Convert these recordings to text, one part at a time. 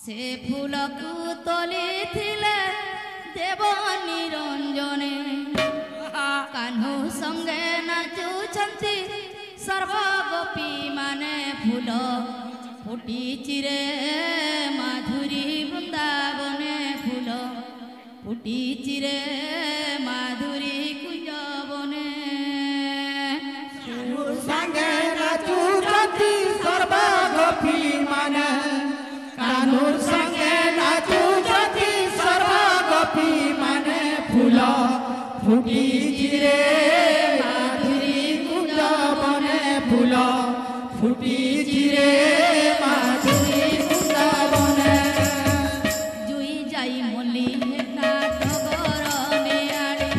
से फूलकू तोलिथिले देव निरंजने कान्हू संगे नाचुछंती सर्वगोपी माने फूल फुटिछि रे माधुरी वृंदावने फूल फुटिछि रे माधुरी कुंजवने संगे नाचुछंती सर्वगोपी माने कान्हूर संगे नाचुछंती सर्वगोपी माने फूल फुटिछि रे माधुरी कुंजवने फूल फुटिछि रे माधुरी कुंजवने जुई जाई मल्ली हेना डगर नियाड़ी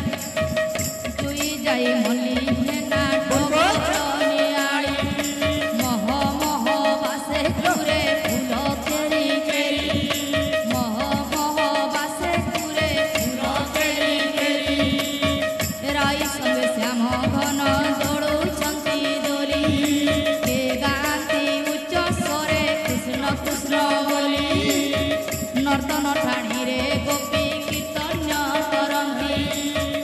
जुई जाई मल्ली हेना डगर नियाड़ी मह मह बासे कुरे फूल केरी केरी मह मह बासे कुरे फूल केरी केरी राई संगे श्याम घन दौड़ुछंती दोली के गाती उच्च स्वरे कृष्ण कृष्ण बोली नर्तन ठाणी रे गोपी कीर्तन करंती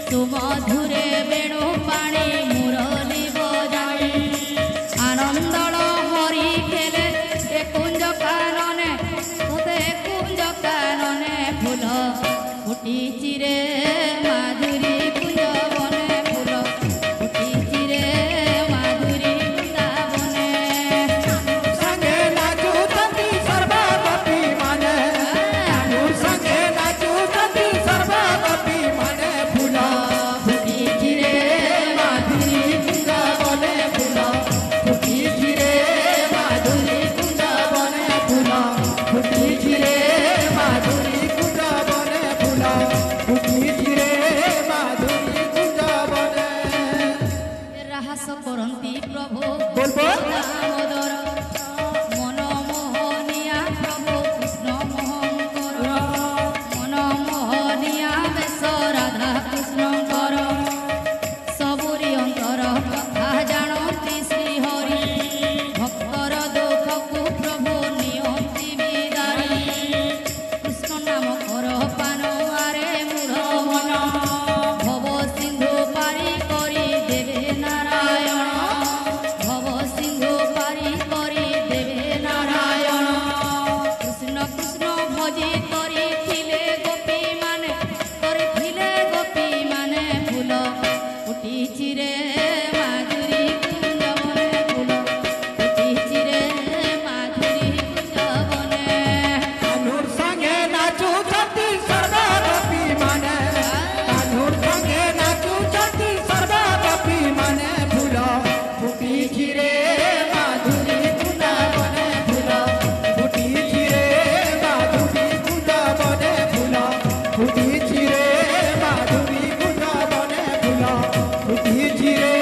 सुमधुरे वेणु पाणी मुरली बजाई आनंदल हरि खेले ए कुंज कानने तोते कुंज कानने फूल फुटिछि रे माधुरी कुंजवने फूल फुटिछि रे माधुरी वृंदावने संगे नाचुछंती सर्वगोपी माने कान्हूर संगे नाचुछंती सर्वगोपी माने फूल फुटिछि रे माधुरी कुंजवने फूल फुटिछि रे माधुरी कुंजवने फूल फुटिछि रे माधुरी कुंजवने फूल फुटिछि रे माधुरी कुंजवने राहस करंती प्रभु बोलबो दामोदर मनमोहनिया प्रभु कृष्ण मोहंकर मनमोहनिया बेश राधा कृष्णकर सबुरी अंतर कथा जानती श्री हरि भक्तर दुखकु प्रभु नियंती बिदारी कृष्ण नाम कर पानुआरे मूढ़ मन भव सिंधु पारी करी देवे नारायण भव सिंधु पारी करी देवे नारायण कृष्ण कृष्ण भजी करी थिले गोपी माने फूल फुटिछि रे माधुरी कुंजवने फूल फुटिछि रे माधुरी कुंजवने कान्हूर संगे नाचुछंती सर्वगोपी माने कान्हूर संगे नाचुछंती सर्वगोपी माने फूल फुटिछि रे माधुरी कुंजवने फूल फुटिछि रे माधुरी कुंजवने फूल फुटिछि रे माधुरी कुंजवने फूल फुटिछि रे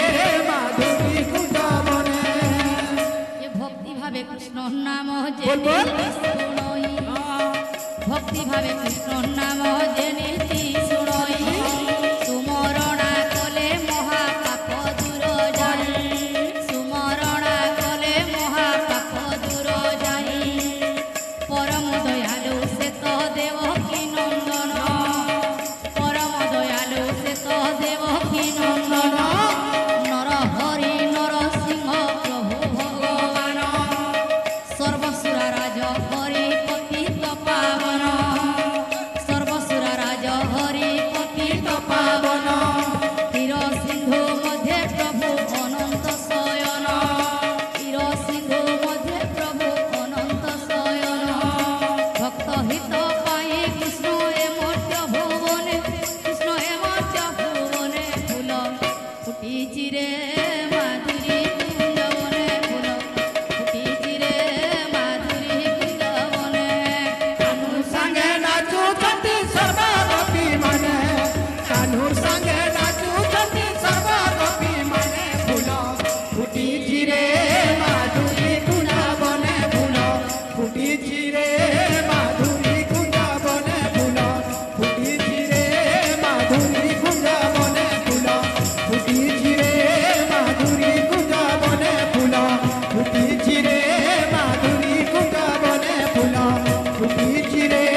माधुरी कुंजवने ये भक्ति भावे कृष्ण नाम बोलबो? जेनिति शुणोई भक्ति भावे कृष्ण नाम जेनिति शुणोई सुमरणा कले महापाप दूर जाई सुमरणा कले महापाप दूर जाई परम दयालु से तो देवकी नंदन परम दयालु से तो देवकी नंदन नर हरि नरसिंह प्रभु भगवान सर्वसुरा राज हरि पतित पावन রে